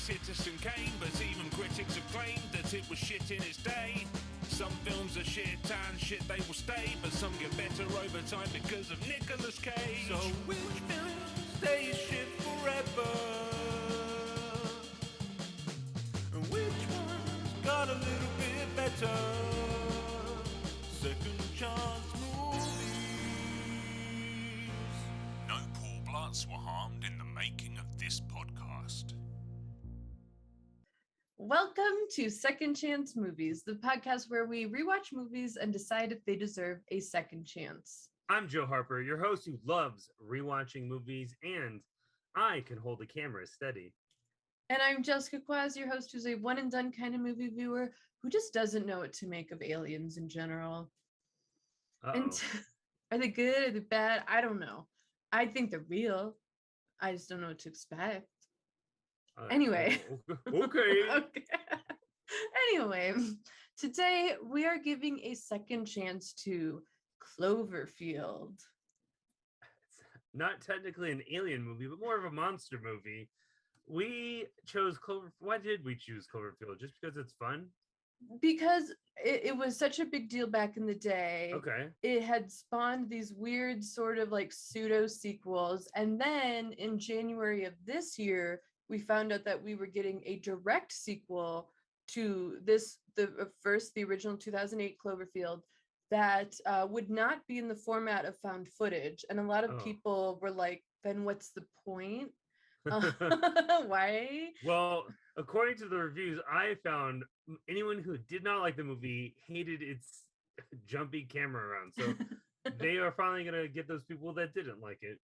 Citizen Kane, but even critics have claimed that it was shit in its day. Some films are shit and shit they will stay, but some get better over time because of Nicolas Cage. So which film stays shit forever? And which one's got a little bit better? Second chance movies. No poor bloods were harmed in the making of this podcast. Welcome to Second Chance Movies, the podcast where we rewatch movies and decide if they deserve a second chance. I'm Joe Harper, your host who loves rewatching movies, and I can hold the camera steady. And I'm Jessica Kwazz, your host who's a one and done kind of movie viewer who just doesn't know what to make of aliens in general. And are they good? Are they bad? I don't know. I think they're real. I just don't know what to expect. Anyway. Okay. Okay. Anyway, today we are giving a second chance to Cloverfield. It's not technically an alien movie, but more of a monster movie. We chose Cloverfield. Why did we choose Cloverfield? Just because it's fun? Because it was such a big deal back in the day. Okay. It had spawned these weird sort of like pseudo sequels. And then in January of this year, we found out that we were getting a direct sequel to the original 2008 Cloverfield that would not be in the format of found footage. And a lot of people were like, then what's the point? Why? Well, according to the reviews I found, anyone who did not like the movie hated its jumpy camera around. So they are finally going to get those people that didn't like it.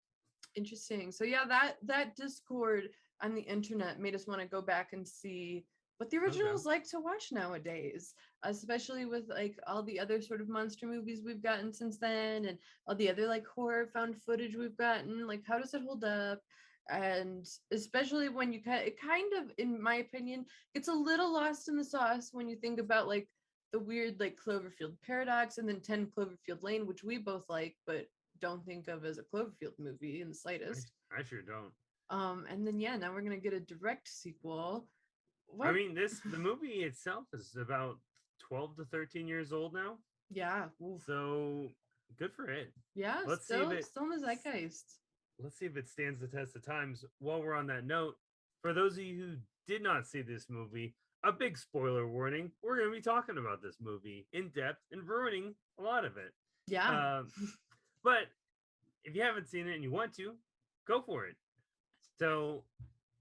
Interesting. So yeah, that Discord on the internet made us want to go back and see what the originals like to watch nowadays, especially with like all the other sort of monster movies we've gotten since then and all the other like horror found footage we've gotten. Like, how does it hold up? And especially when it kind of, in my opinion, gets a little lost in the sauce when you think about like the weird like Cloverfield paradox and then 10 Cloverfield Lane, which we both like, but don't think of as a Cloverfield movie in the slightest. I sure don't. And then now we're gonna get a direct sequel. What? I mean, the movie itself is about 12 to 13 years old now. Yeah. Oof. So good for it. Yeah. Still in the zeitgeist. Let's see if it stands the test of times. While we're on that note, for those of you who did not see this movie, a big spoiler warning. We're going to be talking about this movie in depth and ruining a lot of it. Yeah. But if you haven't seen it and you want to, go for it. So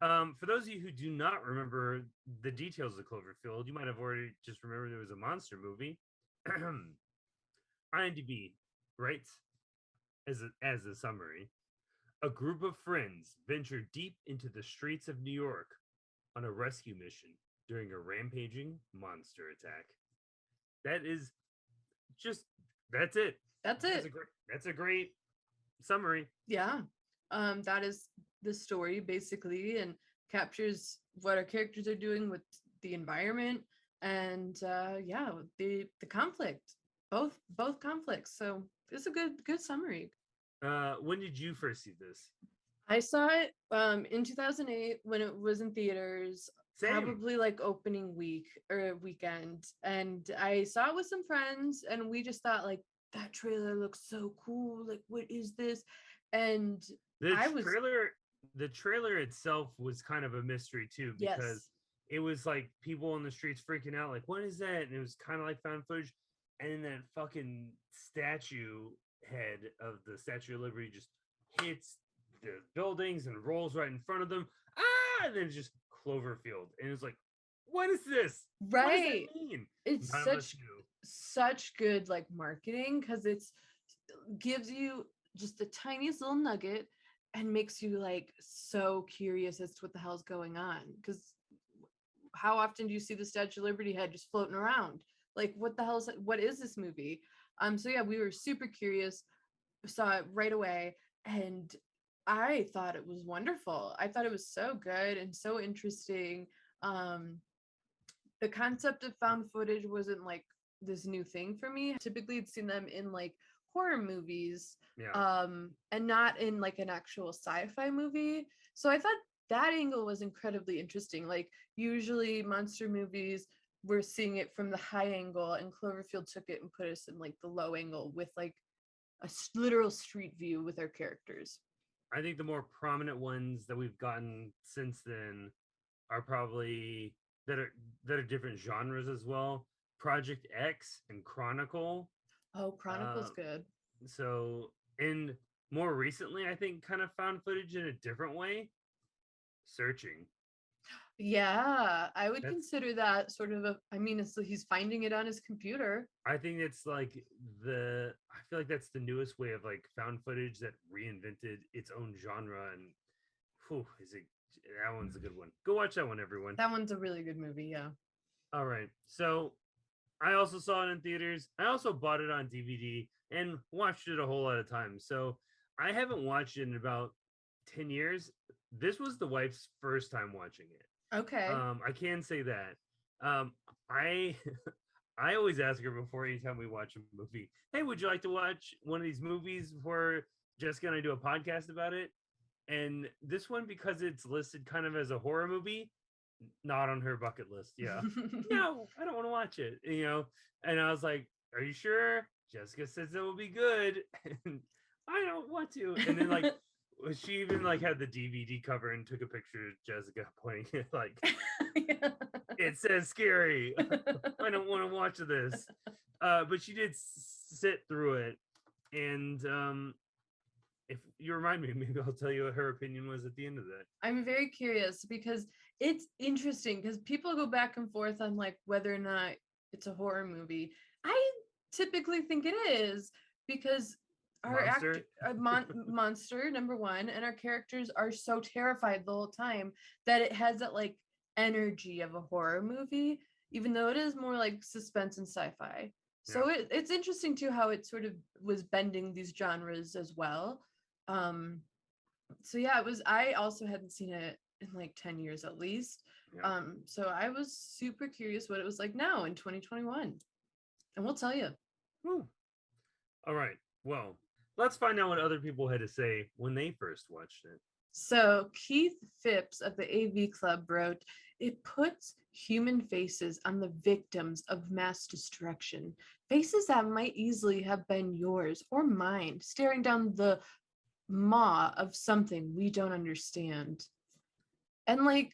for those of you who do not remember the details of Cloverfield, you might have already just remembered it was a monster movie. IMDb writes as a summary. A group of friends venture deep into the streets of New York on a rescue mission during a rampaging monster attack. That's it. That's a great summary. Yeah. That is the story basically, and captures what our characters are doing with the environment and the conflict. Both conflicts. So it's a good summary. When did you first see this? I saw it in 2008 when it was in theaters. Same. Probably like opening week or weekend, and I saw it with some friends, and we just thought like that trailer looks so cool. Like, what is this? And the trailer itself was kind of a mystery too, because it was like people on the streets freaking out, like, what is that? And it was kind of like found footage, and then that fucking statue head of the Statue of Liberty just hits the buildings and rolls right in front of them. And then just Cloverfield, and it's like, what is this? Right. What does that mean? It's such good like marketing, because it's gives you just the tiniest little nugget and makes you like so curious as to what the hell's going on. Because how often do you see the Statue of Liberty head just floating around? Like, what is this movie? So yeah, we were super curious, saw it right away, and I thought it was wonderful. I thought it was so good and so interesting. The concept of found footage wasn't like this new thing for me. Typically I'd seen them in like horror movies, and not in like an actual sci-fi movie. So I thought that angle was incredibly interesting. Like usually monster movies, we're seeing it from the high angle, and Cloverfield took it and put us in like the low angle with like a literal street view with our characters. I think the more prominent ones that we've gotten since then are probably that are different genres as well. Project X and Chronicle. Oh, Chronicle's good. So, and more recently, I think kind of found footage in a different way. Searching. Yeah, I would consider that sort of he's finding it on his computer. I think it's like I feel like that's the newest way of like found footage that reinvented its own genre, and that one's a good one. Go watch that one, everyone. That one's a really good movie, yeah. All right. So I also saw it in theaters. I also bought it on DVD and watched it a whole lot of times. So I haven't watched it in about 10 years. This was the wife's first time watching it. Okay. I can say that. I always ask her before any time we watch a movie, hey, would you like to watch one of these movies before Jessica and I do a podcast about it? And this one, because it's listed kind of as a horror movie, not on her bucket list. Yeah. No, I don't want to watch it, And I was like, are you sure? Jessica says it will be good. And I don't want to. And then like she even like had the DVD cover and took a picture of Jessica pointing it like yeah. It says scary. I don't want to watch this. But she did sit through it. And if you remind me, maybe I'll tell you what her opinion was at the end of that. I'm very curious because it's interesting because people go back and forth on like whether or not it's a horror movie. I typically think it is because our monster number one, and our characters are so terrified the whole time that it has that like energy of a horror movie, even though it is more like suspense and sci-fi. Yeah. So it's interesting too how it sort of was bending these genres as well. So yeah, it was. I also hadn't seen it in like 10 years at least. Yeah. So I was super curious what it was like now in 2021, and we'll tell you. Woo. All right. Well, let's find out what other people had to say when they first watched it. So Keith Phipps of the AV Club wrote, "It puts human faces on the victims of mass destruction, faces that might easily have been yours or mine, staring down the maw of something we don't understand." And like,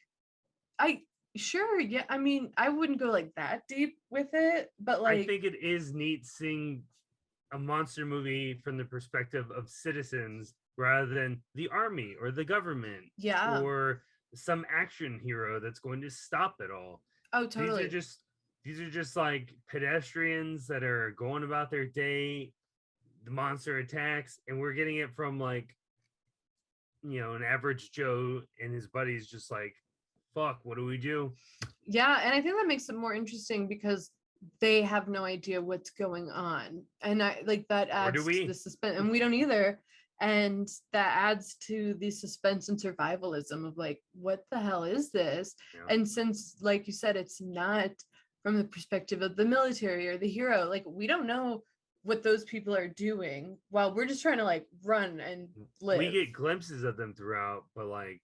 I wouldn't go like that deep with it, but like, I think it is neat seeing a monster movie from the perspective of citizens rather than the army or the government, or some action hero that's going to stop it all. Oh, totally. These are just like pedestrians that are going about their day. The monster attacks, and we're getting it from like, an average Joe and his buddies just like, fuck, what do we do? Yeah, and I think that makes it more interesting because they have no idea what's going on, and I like that adds to the suspense, and we don't either, and that adds to the suspense and survivalism of like, what the hell is this? Yeah. And since, like you said, it's not from the perspective of the military or the hero, like we don't know what those people are doing while we're just trying to like run and live. We get glimpses of them throughout, but like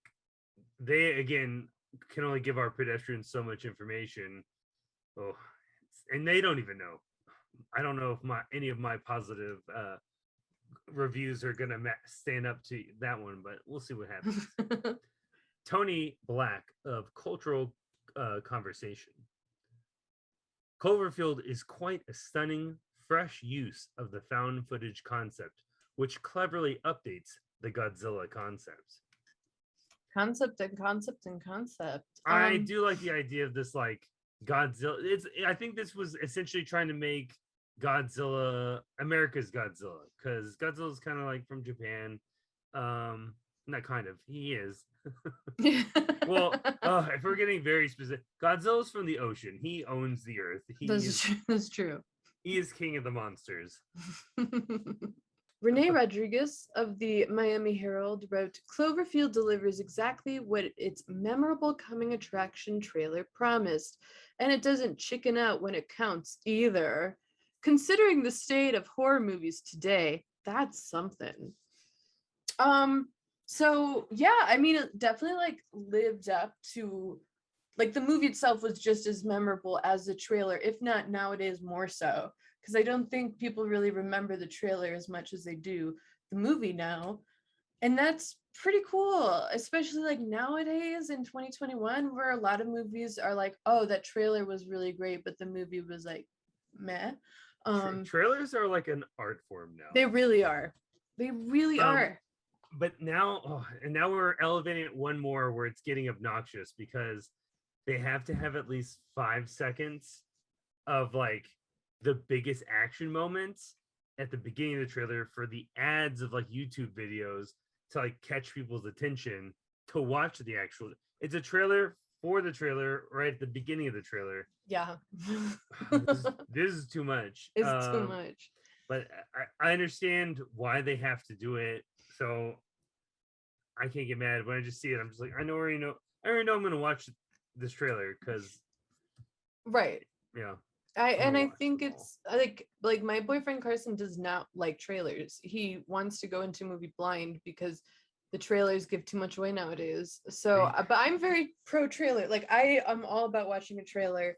they again can only give our pedestrians so much information. And they don't even know. I don't know if any of my positive reviews are gonna stand up to that one, but we'll see what happens. Tony Black of Cultural Conversation. Cloverfield is quite a stunning, fresh use of the found footage concept, which cleverly updates the Godzilla concept. Concept and concept and concept. I do like the idea of this like Godzilla. I think this was essentially trying to make Godzilla America's Godzilla, because Godzilla's kind of like from Japan. Not kind of, he is. Well, if we're getting very specific, Godzilla's from the ocean. He owns the earth. That's true. He is king of the monsters. Renee Rodriguez of the Miami Herald wrote, "Cloverfield delivers exactly what its memorable coming attraction trailer promised, and it doesn't chicken out when it counts either. Considering the state of horror movies today, that's something." So yeah, I mean, it definitely like lived up to, like, the movie itself was just as memorable as the trailer, if not nowadays more so, because I don't think people really remember the trailer as much as they do the movie now. And that's pretty cool, especially like nowadays in 2021, where a lot of movies are like, oh, that trailer was really great, but the movie was like meh. Trailers are like an art form now. They really are. They really are. But now, and now we're elevating it one more where it's getting obnoxious because they have to have at least 5 seconds of like the biggest action moments at the beginning of the trailer for the ads of like YouTube videos to like catch people's attention to watch the actual. It's a trailer for the trailer right at the beginning of the trailer. Yeah. This is too much. It's too much. But I understand why they have to do it. So I can't get mad when I just see it. I'm just like, I already know I'm going to watch this trailer because. Right. Yeah. I think it's like my boyfriend Carson does not like trailers. He wants to go into a movie blind because the trailers give too much away nowadays. So, but I'm very pro trailer. Like I am all about watching a trailer,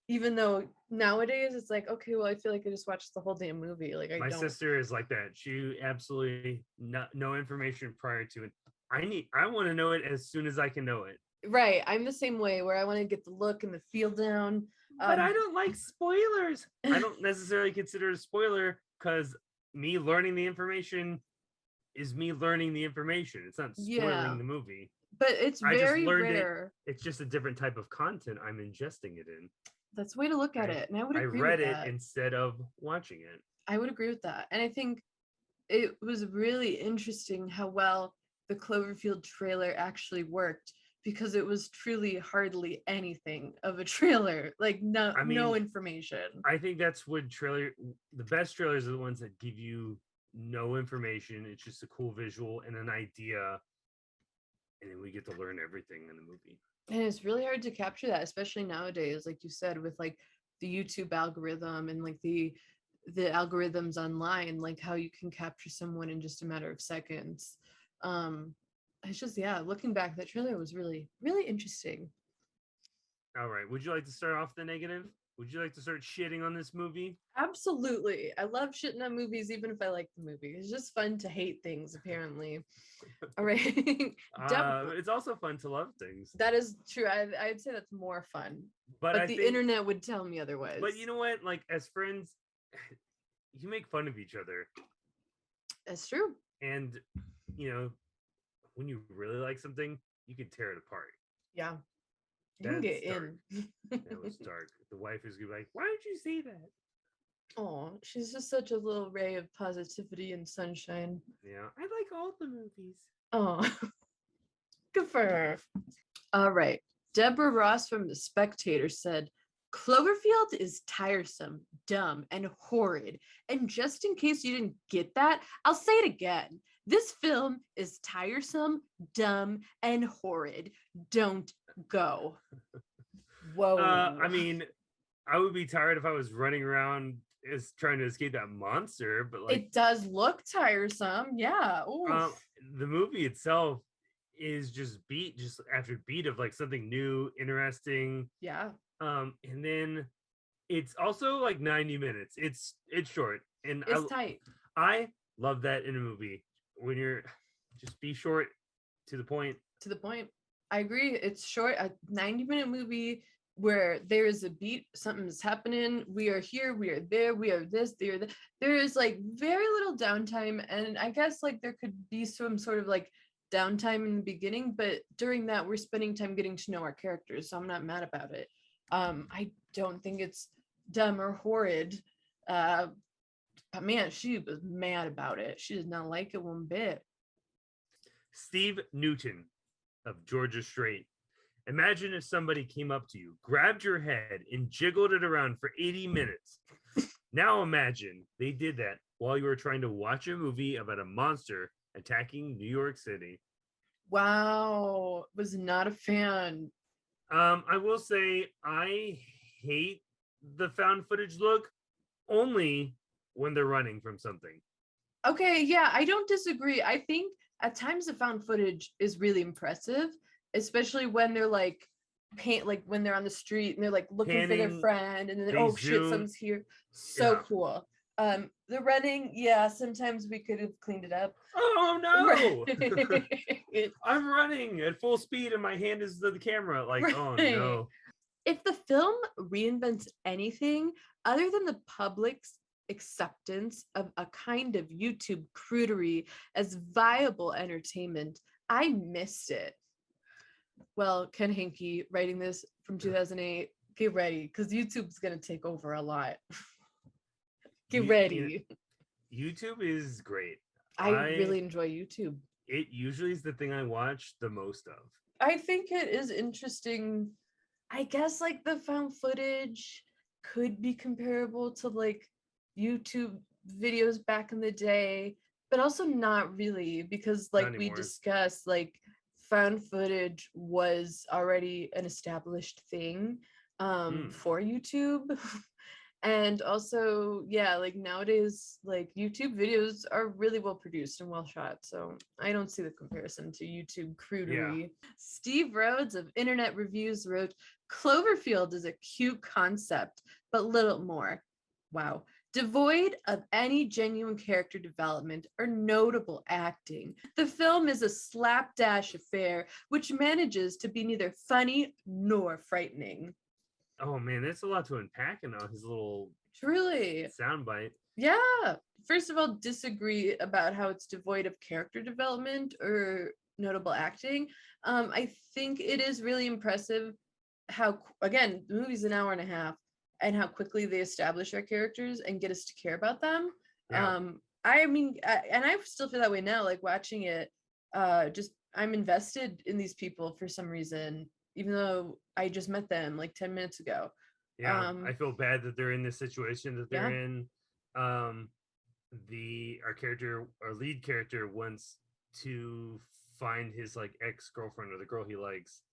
even though nowadays it's like, okay, well, I feel like I just watched the whole damn movie. Like my sister is like that. She absolutely no information prior to it. I want to know it as soon as I can know it. Right. I'm the same way where I want to get the look and the feel down. But I don't like spoilers. I don't necessarily consider it a spoiler because me learning the information is me learning the information. It's not spoiling the movie. But it's very rare. It's just a different type of content I'm ingesting it in. That's the way to look at it. And I would agree with that. I read it instead of watching it. I would agree with that. And I think it was really interesting how well the Cloverfield trailer actually worked, because it was truly hardly anything of a trailer, like no information. I think that's what the best trailers are the ones that give you no information. It's just a cool visual and an idea, and then we get to learn everything in the movie. And it's really hard to capture that, especially nowadays, like you said, with like the YouTube algorithm and like the algorithms online, like how you can capture someone in just a matter of seconds. It's just, looking back, that trailer was really, really interesting. All right. Would you like to start off the negative? Would you like to start shitting on this movie? Absolutely. I love shitting on movies, even if I like the movie. It's just fun to hate things, apparently. All right. It's also fun to love things. That is true. I'd say that's more fun. But the internet would tell me otherwise. But you know what? Like, as friends, you make fun of each other. That's true. And, when you really like something, you can tear it apart. Yeah. You can get in. That was dark. The wife is gonna be like, why did you say that? Oh, she's just such a little ray of positivity and sunshine. Yeah. I like all the movies. Oh. Good for her. All right. Deborah Ross from The Spectator said, Cloverfield is tiresome, dumb, and horrid. And just in case you didn't get that, I'll say it again. This film is tiresome, dumb, and horrid. Don't go. Whoa. I mean, I would be tired if I was running around trying to escape that monster, but like, it does look tiresome. Yeah. The movie itself is just after beat of like something new, interesting. Yeah. And then it's also like 90 minutes. It's short, and it's tight. I love that in a movie when you're just be short, to the point. To the point. I agree. It's short, a 90-minute movie where there is a beat, something's happening. We are here, we are there, we are this, they are that. There is like very little downtime, and I guess like there could be some sort of like downtime in the beginning, but during that we're spending time getting to know our characters, so I'm not mad about it. I don't think it's dumb or horrid. But man, she was mad about it. She did not like it one bit. Steve Newton of Georgia Strait. Imagine if somebody came up to you, grabbed your head, and jiggled it around for 80 minutes. Now imagine they did that while you were trying to watch a movie about a monster attacking New York City. Wow. Was not a fan. I will say I hate the found footage look only when they're running from something. Okay, yeah, I don't disagree. I think at times the found footage is really impressive, especially when they're like when they're on the street and they're like looking for their Panning, friend, and then they oh shit, zoom. someone's here. So cool. The running, yeah, sometimes we could have cleaned it up. Oh no! Right. I'm running at full speed and my hand is the camera. Like, Right. oh no. If the film reinvents anything other than the public's acceptance of a kind of YouTube crudery as viable entertainment, I missed it. Well, Ken Hinke, writing this from 2008, get ready, because YouTube's going to take over a lot. Get ready. YouTube is great. I really enjoy YouTube. It usually is the thing I watch the most of. I think it is interesting. I guess like the found footage could be comparable to like YouTube videos back in the day, but also not really, because like we discussed, like found footage was already an established thing for YouTube. And also, yeah, like nowadays, like YouTube videos are really well produced and well shot. So I don't see the comparison to YouTube crudery. Yeah. Steve Rhodes of Internet Reviews wrote, Cloverfield is a cute concept, but little more. Wow. Devoid of any genuine character development or notable acting, the film is a slapdash affair which manages to be neither funny nor frightening. Oh man, that's a lot to unpack in his little truly soundbite. Yeah. First of all, disagree about how it's devoid of character development or notable acting. I think it is really impressive how, again, the movie's an hour and a half, and how quickly they establish our characters and get us to care about them. Yeah. I mean, and I still feel that way now, like watching it, just I'm invested in these people for some reason, even though I just met them like 10 minutes ago. Yeah, I feel bad that they're in this situation that they're in. Our lead character wants to find his like ex-girlfriend or the girl he likes,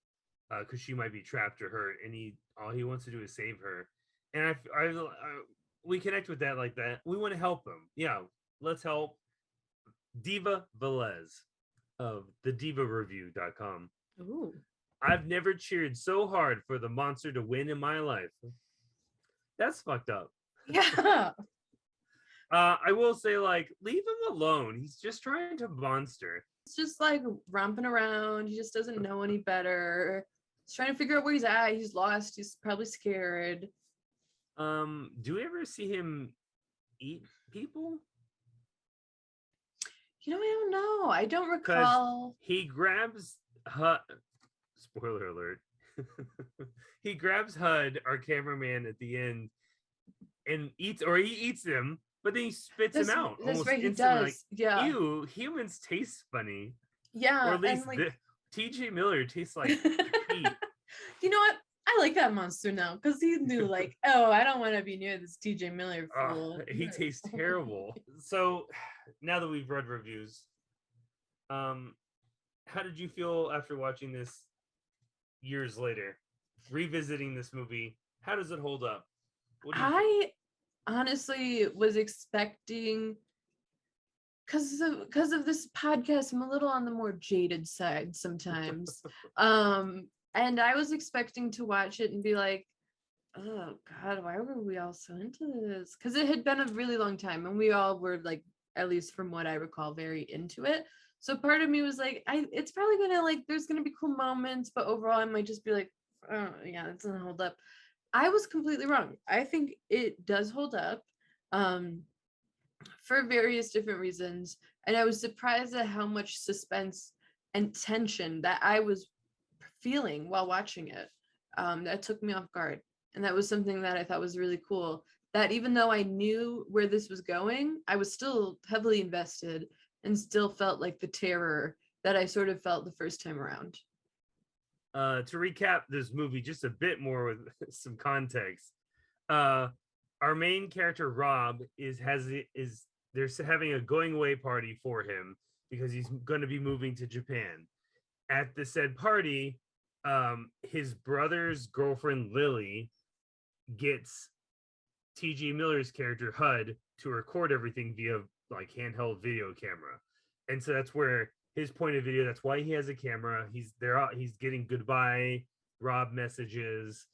because she might be trapped or hurt, and all he wants to do is save her. And we connect with that like that. We want to help him. Yeah, let's help Diva Velez of thedivareview.com. Ooh. I've never cheered so hard for the monster to win in my life. That's fucked up. Yeah. I will say, like, leave him alone. He's just trying to monster. It's just like romping around. He just doesn't know any better. He's trying to figure out where he's at. He's lost. He's probably scared. Do we ever see him eat people? You know, I don't know. I don't recall. He grabs spoiler alert. He grabs HUD, our cameraman, at the end, and he eats him, but then he spits him out. That's right, he does. Like, yeah. Ew, humans taste funny. Yeah. Or at least TJ Miller tastes like feet. You know what? I like that monster now, because he knew, like, oh, I don't want to be near this TJ Miller fool. He tastes terrible. So now that we've read reviews, how did you feel after watching this years later, revisiting this movie? How does it hold up? I honestly was expecting, because of this podcast, I'm a little on the more jaded side sometimes. And I was expecting to watch it and be like, oh God, why were we all so into this? Because it had been a really long time, and we all were, like, at least from what I recall, very into it. So part of me was like, it's probably gonna, like, there's gonna be cool moments, but overall I might just be like, oh yeah, it doesn't hold up. I was completely wrong. I think it does hold up, for various different reasons. And I was surprised at how much suspense and tension that I was feeling while watching it. That took me off guard. And that was something that I thought was really cool. That even though I knew where this was going, I was still heavily invested and still felt like the terror that I sort of felt the first time around. To recap this movie just a bit more with some context, our main character Rob they're having a going away party for him because he's going to be moving to Japan. At the said party, his brother's girlfriend Lily gets T.G. Miller's character HUD to record everything via like handheld video camera, and so that's where his point of view. That's why he has a camera. He's there. He's getting goodbye Rob messages,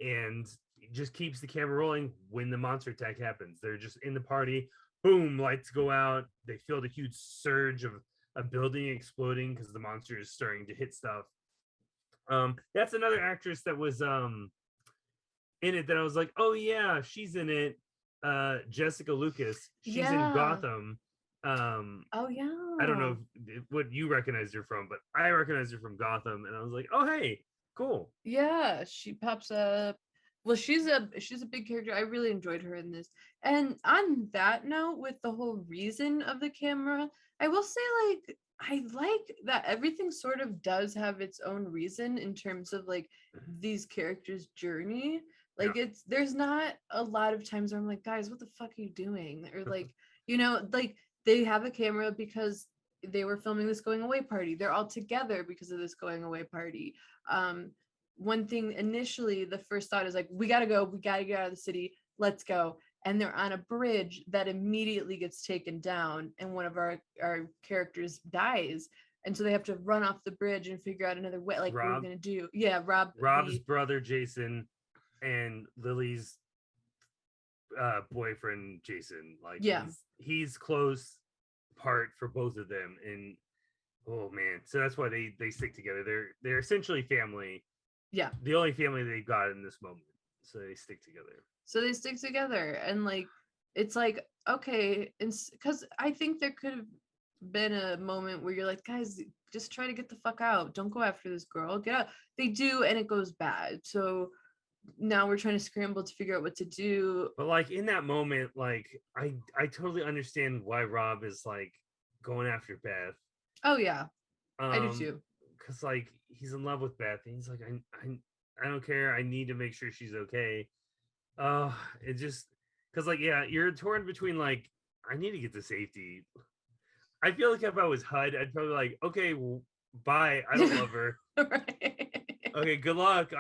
and just keeps the camera rolling when the monster attack happens. They're just in the party. Boom, lights go out. They feel the huge surge of a building exploding because the monster is starting to hit stuff. That's another actress that was in it that I was like, oh yeah, she's in it. Jessica Lucas. She's in Gotham. Oh yeah. I don't know what you recognized her from, but I recognized her from Gotham, and I was like, oh hey, cool. Yeah, she pops up. Well, she's a big character. I really enjoyed her in this. And on that note, with the whole reason of the camera, I will say, like, I like that everything sort of does have its own reason in terms of like these characters' journey. Like there's not a lot of times where I'm like, guys, what the fuck are you doing? Or like, like they have a camera because they were filming this going away party. They're all together because of this going away party. One thing initially, the first thought is like, we gotta go, we gotta get out of the city, let's go. And they're on a bridge that immediately gets taken down, and one of our characters dies, and so they have to run off the bridge and figure out another way. Like, what are we gonna do? Yeah, Rob's brother Jason and Lily's boyfriend Jason. Like, he's close part for both of them, and oh man, so that's why they stick together. They're essentially family. Yeah, the only family they've got in this moment, so they stick together. And like, it's like, okay, and because I think there could have been a moment where you're like, guys, just try to get the fuck out, don't go after this girl, get out. They do, and it goes bad. So now we're trying to scramble to figure out what to do. But like in that moment, like I totally understand why Rob is like going after Beth. Oh yeah, I do too. Because like he's in love with Beth, and he's like, I don't care. I need to make sure she's okay. It just because like you're torn between like I need to get to safety. I feel like if I was HUD, I'd probably like, okay, well, bye. I don't love her. Right. Okay, good luck.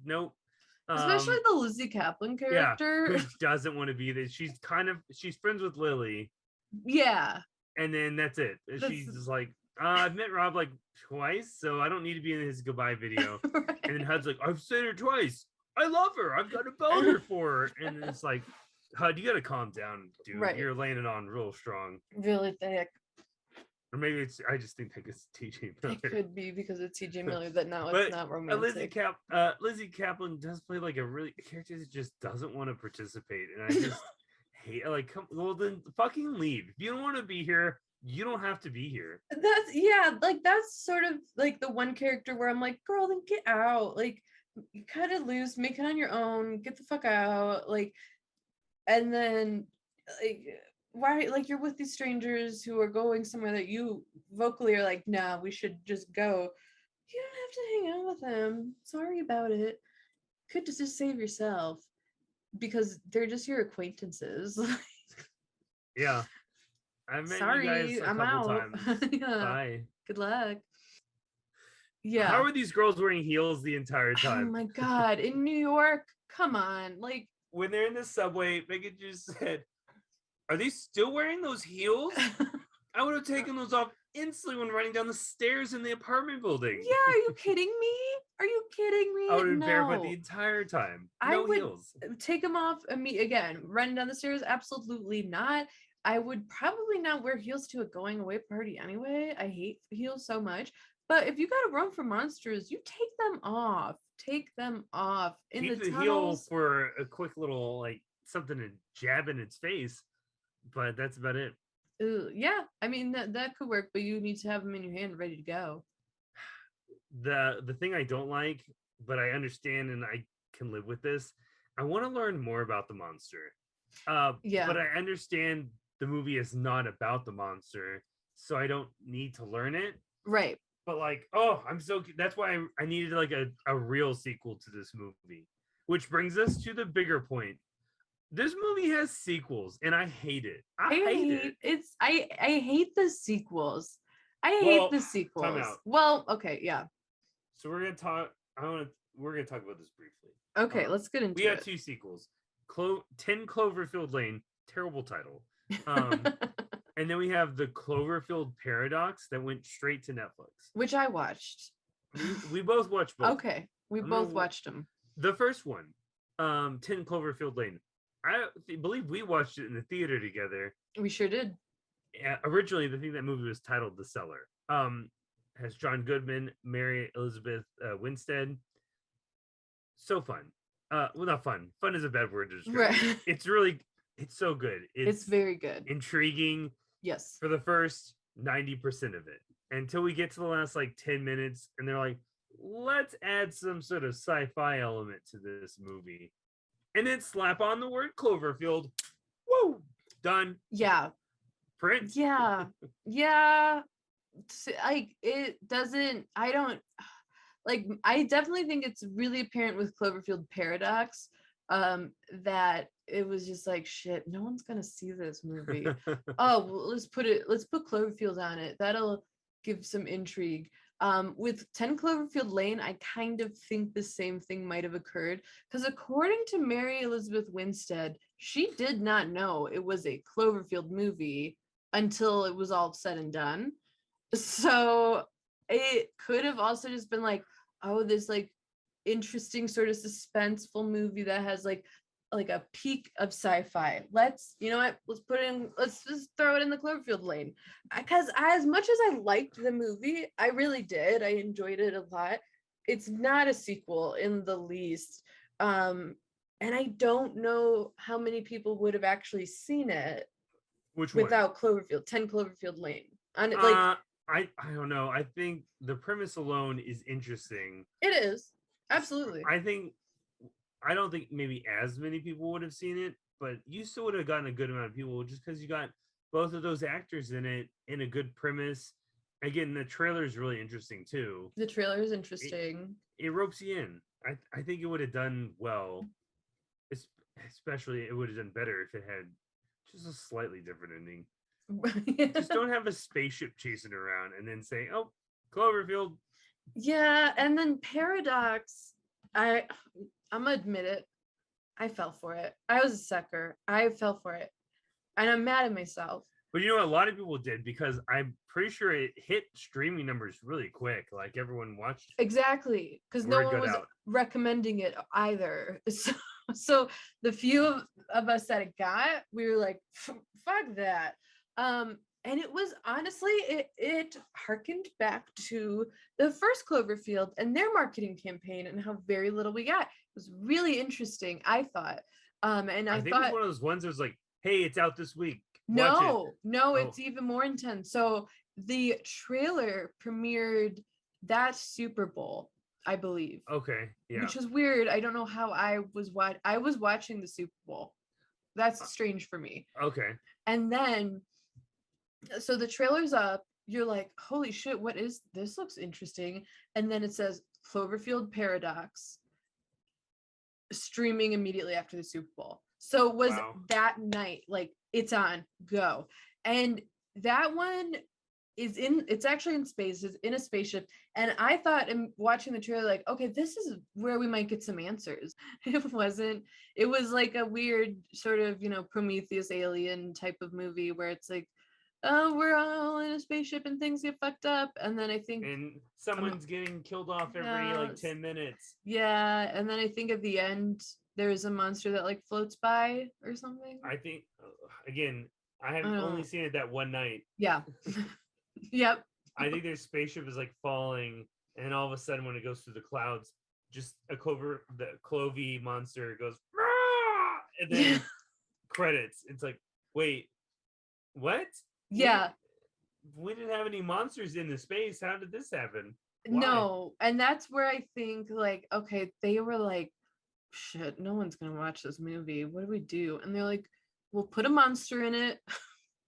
Nope. Especially the Lizzie Kaplan character, who doesn't want to be there. She's friends with Lily. Yeah. And then that's it. She's just like, I've met Rob like twice, so I don't need to be in his goodbye video. Right. And then HUD's like, I've seen her twice. I love her. I've got a boner for her. And it's like, HUD, you got to calm down, dude. Right. You're laying it on real strong. Really thick. Or maybe I just think it's TJ Miller. It could be because it's TJ Miller that now it's not romantic. Lizzie Kaplan does play like a character that just doesn't want to participate. And I just hate, like, then fucking leave. If you don't want to be here, you don't have to be here. That's sort of like the one character where I'm like, girl, then get out. Like, you cut it loose, make it on your own, get the fuck out. Like, and then like, why, like, you're with these strangers who are going somewhere that you vocally are like, nah, we should just go. You don't have to hang out with them. Sorry about it. Could just save yourself, because they're just your acquaintances. Yeah. I've met you guys a couple times. Yeah. Bye. Good luck. Yeah. How are these girls wearing heels the entire time? Oh my God. In New York, come on. Like, when they're in the subway, Megan just said, are they still wearing those heels? I would have taken those off instantly when running down the stairs in the apartment building. Yeah, are you kidding me? Are you kidding me? I would have been barefoot the entire time. No heels. Take them off again. Running down the stairs? Absolutely not. I would probably not wear heels to a going away party anyway. I hate heels so much. But if you got to run from monsters, you take them off. Take them off. Keep the heel for a quick little, like, something to jab in its face. But that's about it. Yeah, I mean that could work, but you need to have them in your hand ready to go. The thing I don't like, but I understand and I can live with this, I want to learn more about the monster. But I understand the movie is not about the monster, so I don't need to learn it. Right. But like, that's why I needed like a real sequel to this movie. Which brings us to the bigger point. This movie has sequels, and I hate it. I hate it. I hate the sequels. I hate the sequels. Time out. Well, okay, yeah. So we're gonna talk. We're gonna talk about this briefly. Okay, let's get into it. We have two sequels. 10 Cloverfield Lane, terrible title. And And then we have the Cloverfield Paradox that went straight to Netflix. Which I watched. We both watched both. Okay. We both watched them. The first one, 10 Cloverfield Lane. I believe we watched it in the theater together. We sure did. Originally, the thing that movie was titled The Cellar. Has John Goodman, Mary Elizabeth Winstead. So fun. Well, not fun. Fun is a bad word to describe. Right. It's so good. It's very good. Intriguing. Yes. For the first 90% of it. Until we get to the last like 10 minutes and they're like, let's add some sort of sci-fi element to this movie. And then slap on the word Cloverfield. Woo! Done. Yeah. Print. Yeah. Yeah. Like it doesn't, I don't like, I definitely think it's really apparent with Cloverfield Paradox that it was just like, shit, no one's gonna see this movie. Oh, well, let's put Cloverfield on it. That'll give some intrigue. With 10 Cloverfield Lane, I kind of think the same thing might have occurred because according to Mary Elizabeth Winstead, she did not know it was a Cloverfield movie until it was all said and done. So it could have also just been like, oh, this like interesting sort of suspenseful movie that has like a peak of sci-fi. Let's just throw it in the Cloverfield Lane. Because as much as I liked the movie, I really did. I enjoyed it a lot. It's not a sequel in the least. And I don't know how many people would have actually seen it without Cloverfield, 10 Cloverfield Lane. And like I don't know. I think the premise alone is interesting. It is. Absolutely. I don't think maybe as many people would have seen it, but you still would have gotten a good amount of people just because you got both of those actors in it in a good premise. Again, the trailer is really interesting too. The trailer is interesting. It ropes you in. I think it would have done well. Especially it would have done better if it had just a slightly different ending. Just don't have a spaceship chasing around and then say, oh, Cloverfield. Yeah, and then Paradox, I'm gonna admit it, I fell for it. I was a sucker. I fell for it. And I'm mad at myself. But you know what? A lot of people did because I'm pretty sure it hit streaming numbers really quick. Like everyone watched. Exactly. Because no one was recommending it either. So the few of us that it got, we were like, fuck that. And it was honestly, it harkened back to the first Cloverfield and their marketing campaign and how very little we got. It was really interesting, I thought. And I thought it was one of those ones that was like, hey, it's out this week. No, it's even more intense. So the trailer premiered that Super Bowl, I believe. Okay, yeah. Which is weird. I don't know how I was watching the Super Bowl. That's strange for me. Okay. And then so the trailer's up, you're like, holy shit, what is this? Looks interesting. And then it says Cloverfield Paradox streaming immediately after the Super Bowl. So it was that night, like, it's on, go. And that one it's actually in space, it's in a spaceship. And I thought in watching the trailer, like, okay, this is where we might get some answers. It wasn't. It was like a weird sort of, Prometheus alien type of movie where it's like, oh, we're all in a spaceship and things get fucked up. And then I think someone's getting killed off every like 10 minutes. Yeah. And then I think at the end there's a monster that like floats by or something. I think again, I have only seen it that one night. Yeah. Yep. I think their spaceship is like falling, and all of a sudden when it goes through the clouds, just the Clovey monster goes, Rah! And then credits. It's like, wait, what? Yeah. We didn't have any monsters in the space. How did this happen? Why? No. And that's where I think like, okay, they were like, shit, no one's going to watch this movie. What do we do? And they're like, we'll put a monster in it.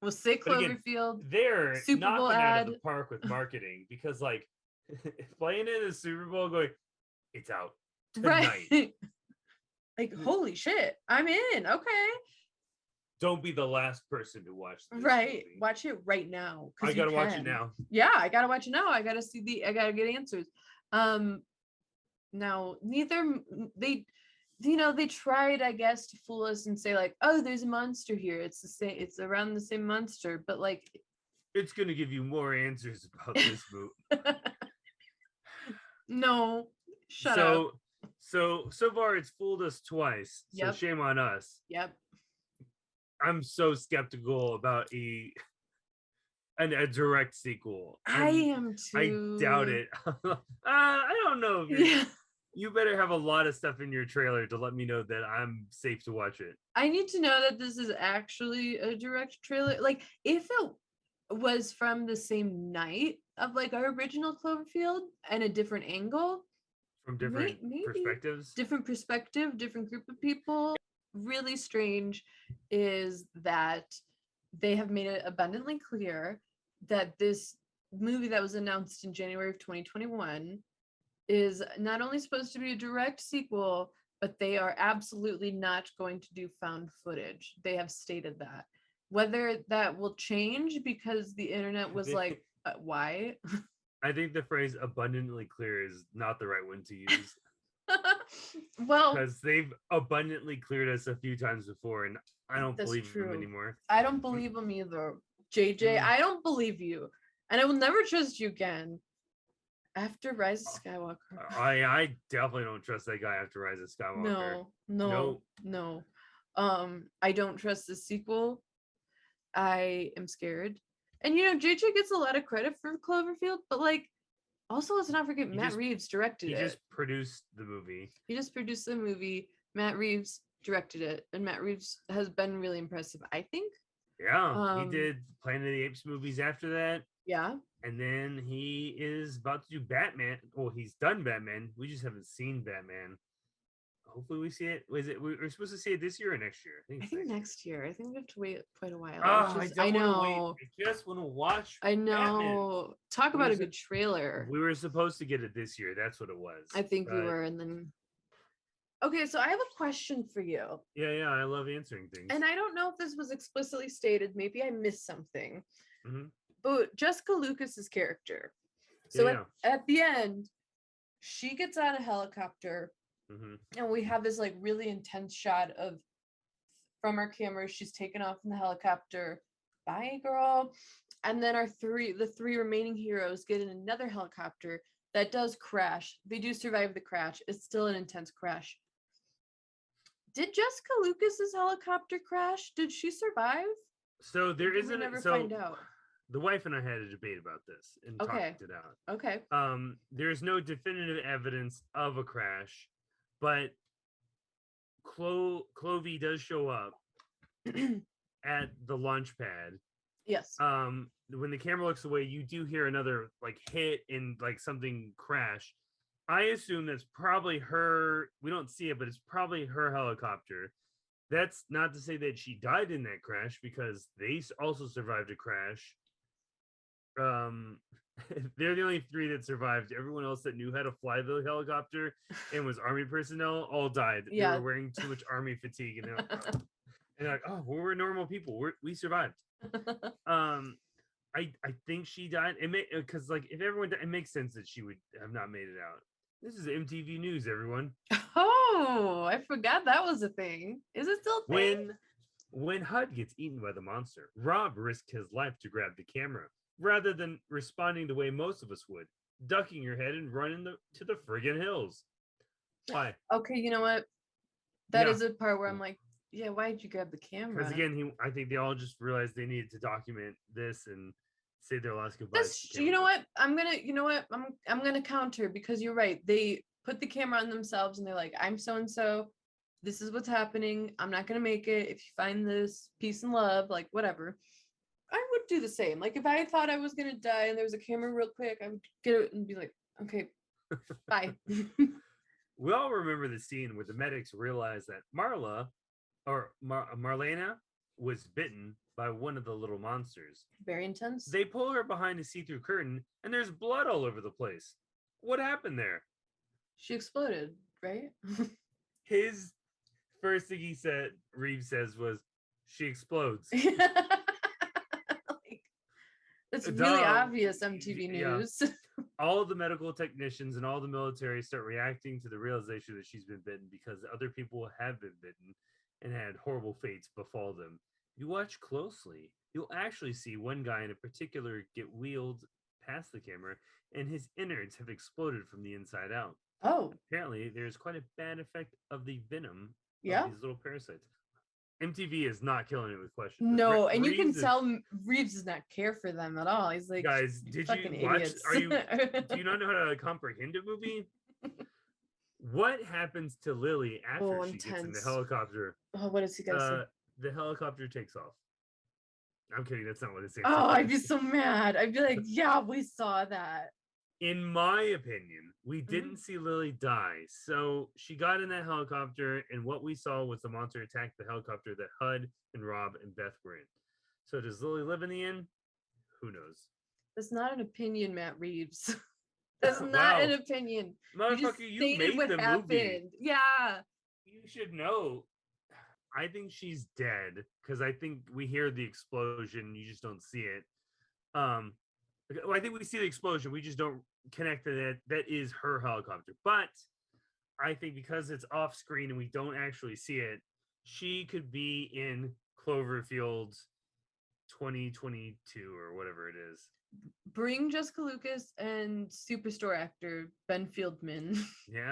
We'll say Cloverfield. They're Super knocking Bowl out ad. of the park with marketing because like playing in the Super Bowl going, it's out tonight. Right. Like, holy shit, I'm in. Okay. Don't be the last person to watch this right movie. Watch it right now. I gotta watch it now. Yeah, I gotta watch it now. I gotta get answers. Now they tried, I guess, to fool us and say like, oh, there's a monster here. It's the same. It's around the same monster, but like, it's gonna give you more answers about this movie. No, shut up. So far it's fooled us twice. So shame on us. Yep. I'm so skeptical about a direct sequel. I am too. I doubt it. I don't know if you better have a lot of stuff in your trailer to let me know that I'm safe to watch it. I need to know that this is actually a direct trailer. Like, if it was from the same night of like our original Cloverfield and a different angle, from different perspectives, different perspective, different group of people. Really strange is that they have made it abundantly clear that this movie that was announced in January of 2021 is not only supposed to be a direct sequel, but they are absolutely not going to do found footage. They have stated that. Whether that will change because the internet was like, why? I think the phrase abundantly clear is not the right one to use. Well, because they've abundantly cleared us a few times before, and I don't believe them anymore. I don't believe them either. JJ, I don't believe you. And I will never trust you again. After Rise of Skywalker. I definitely don't trust that guy after Rise of Skywalker. No. I don't trust the sequel. I am scared. And JJ gets a lot of credit for Cloverfield, but like, also let's not forget Matt Reeves directed it. He just produced the movie. Matt Reeves directed it, and Matt Reeves has been really impressive, I think. Yeah, he did Planet of the Apes movies after that. Yeah. And then he is about to do Batman. Well, he's done Batman. We just haven't seen Batman. Hopefully we see it. We're supposed to see it this year or next year? I think next year. I think we have to wait quite a while. I know. I just want to watch. I know. Batman. Talk about a good trailer. We were supposed to get it this year. That's what it was. I think we were, and then. Okay, so I have a question for you. Yeah, I love answering things. And I don't know if this was explicitly stated. Maybe I missed something. Mm-hmm. But Jessica Lucas's character. So at the end, she gets on a helicopter. Mm-hmm. And we have this like really intense shot from our camera. She's taken off in the helicopter. Bye, girl. And then the three remaining heroes get in another helicopter that does crash. They do survive the crash. It's still an intense crash. Did Jessica Lucas's helicopter crash? Did she survive? So there isn't. We never find out. The wife and I had a debate about this and talked it out. Okay. There's no definitive evidence of a crash. But Clovey does show up at the launch pad. Yes. When the camera looks away, you do hear another like hit and like something crash. I assume that's probably her. We don't see it, but it's probably her helicopter. That's not to say that she died in that crash because they also survived a crash. They're the only three that survived. Everyone else that knew how to fly the helicopter and was army personnel all died. Yeah. They were wearing too much army fatigue, and they're like, "Oh, we're normal people. We survived." I think she died. Because like if everyone died, it makes sense that she would have not made it out. This is MTV News, everyone. Oh, I forgot that was a thing. Is it still a thing? When Hud gets eaten by the monster, Rob risked his life to grab the camera, rather than responding the way most of us would, ducking your head and running to the friggin' hills. Why? Okay, you know what? That is a part where I'm like, yeah, why did you grab the camera? Because again, I think they all just realized they needed to document this and say their last goodbyes. You know what? I'm gonna counter because you're right. They put the camera on themselves and they're like, I'm so and so. This is what's happening. I'm not gonna make it. If you find this, peace and love, like whatever. I would do the same. Like if I thought I was gonna die and there was a camera real quick, I would get it and be like, okay, bye. We all remember the scene where the medics realized that Marlena was bitten by one of the little monsters. Very intense. They pull her behind a see-through curtain and there's blood all over the place. What happened there? She exploded, right? His first thing Reeves says was, she explodes. It's really obvious MTV News. all the medical technicians and all the military start reacting to the realization that she's been bitten because other people have been bitten and had horrible fates befall them. If you watch closely, you'll actually see one guy in particular get wheeled past the camera and his innards have exploded from the inside out. Oh. Apparently, there's quite a bad effect of the venom Yeah. of these little parasites. MTV is not killing it with questions. No, and you can tell Reeves does not care for them at all. He's like, guys, did fucking you watch? idiots. Do you not know how to comprehend a movie? What happens to Lily after she gets in the helicopter? Oh, what does he got to say? The helicopter takes off. I'm kidding. That's not what it says. Oh, I'd be so mad. I'd be like, yeah, we saw that. In my opinion, we didn't see Lily die. So she got in that helicopter, and what we saw was the monster attack the helicopter that HUD and Rob and Beth were in. So does Lily live in the end? Who knows? That's not an opinion, Matt Reeves. That's not an opinion. Motherfucker, you made what the happened. movie. Yeah. You should know. I think she's dead because I think we hear the explosion. You just don't see it. Well, I think we see the explosion. We just don't connect to that. That is her helicopter. But I think because it's off screen and we don't actually see it, she could be in Cloverfield 2022 or whatever it is. Bring Jessica Lucas and Superstore actor Ben Fieldman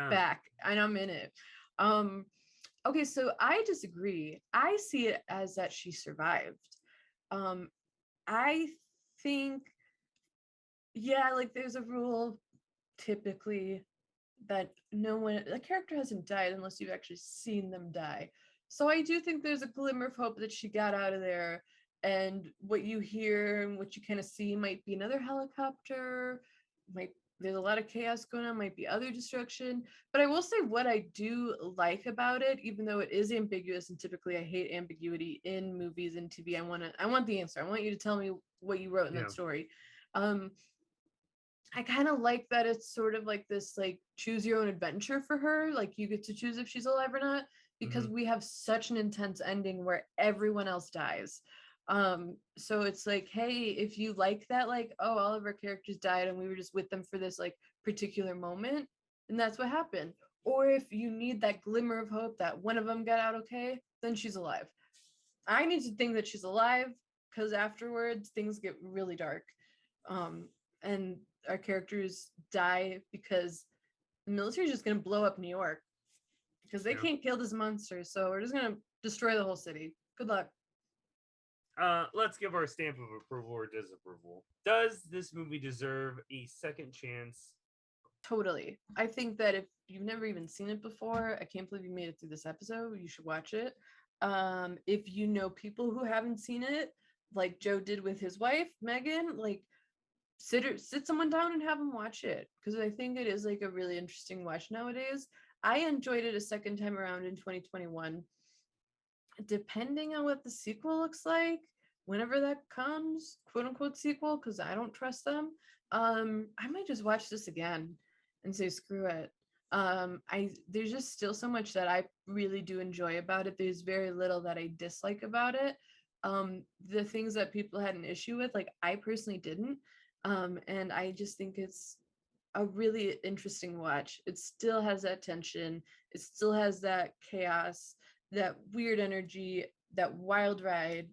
back, and I'm in it. Okay, so I disagree. I see it as that she survived. I think, yeah, like there's a rule typically that the character hasn't died unless you've actually seen them die. So I do think there's a glimmer of hope that she got out of there, and what you hear and what you kind of see might be another helicopter, there's a lot of chaos going on, might be other destruction. But I will say what I do like about it, even though it is ambiguous, and typically I hate ambiguity in movies and TV. I want the answer. I want you to tell me what you wrote in that story. I kind of like that it's sort of like this like choose your own adventure for her. Like you get to choose if she's alive or not, because we have such an intense ending where everyone else dies. So it's like, hey, if you like that, like, oh, all of our characters died and we were just with them for this like particular moment, and that's what happened. Or if you need that glimmer of hope that one of them got out okay, then she's alive. I need to think that she's alive because afterwards things get really dark. And our characters die because the military is just going to blow up New York because they can't kill this monster. So we're just going to destroy the whole city. Good luck. Let's give our stamp of approval or disapproval. Does this movie deserve a second chance? Totally. I think that if you've never even seen it before, I can't believe you made it through this episode. You should watch it. If you know people who haven't seen it, like Joe did with his wife, Megan, like sit someone down and have them watch it, because I think it is like a really interesting watch nowadays. I enjoyed it a second time around in 2021. Depending on what the sequel looks like, whenever that comes, quote unquote sequel, because I don't trust them, I might just watch this again and say screw it. There's just still so much that I really do enjoy about it. There's very little that I dislike about it. The things that people had an issue with, like I personally didn't. And I just think it's a really interesting watch. It still has that tension. It still has that chaos, that weird energy, that wild ride.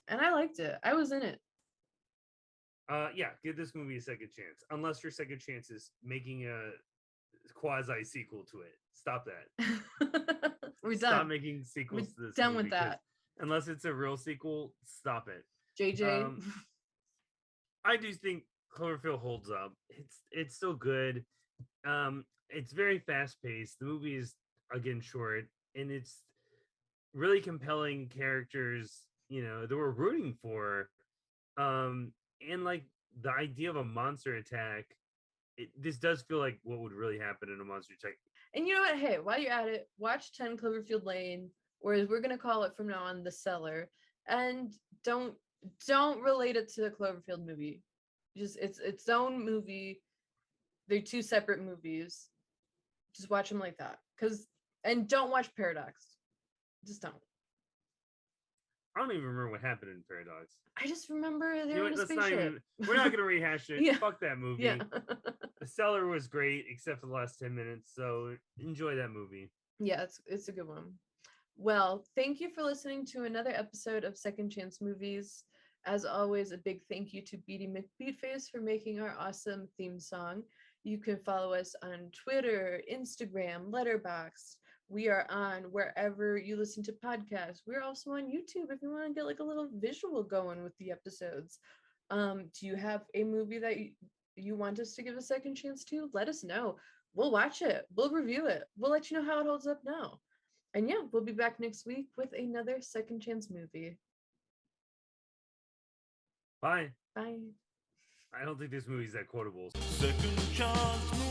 And I liked it. I was in it. Yeah, give this movie a second chance. Unless your second chance is making a quasi sequel to it. Stop that. We're done. Stop making sequels to this. Done with that. Unless it's a real sequel, stop it. JJ. I do think Cloverfield holds up. It's still good. It's very fast paced. The movie is again short, and it's really compelling characters, that we're rooting for. And like the idea of a monster attack, this does feel like what would really happen in a monster attack. And you know what? Hey, while you're at it, watch 10 Cloverfield Lane, or as we're gonna call it from now on, The Cellar, and don't relate it to the Cloverfield movie. Just its own movie. They're two separate movies. Just watch them like that. And don't watch Paradox. Just don't. I don't even remember what happened in Paradox. I just remember they were in a spaceship. We're not going to rehash it. Yeah. Fuck that movie. Yeah. Stellar was great, except for the last 10 minutes. So enjoy that movie. Yeah, it's a good one. Well, thank you for listening to another episode of Second Chance Movies. As always, a big thank you to Beaty McBeatface for making our awesome theme song. You can follow us on Twitter, Instagram, Letterboxd. We are on wherever you listen to podcasts. We're also on YouTube if you want to get like a little visual going with the episodes. Do you have a movie that you want us to give a second chance to? Let us know. We'll watch it. We'll review it. We'll let you know how it holds up now. And yeah, we'll be back next week with another second chance movie. Bye. Bye. I don't think this movie's that quotable. Second chance.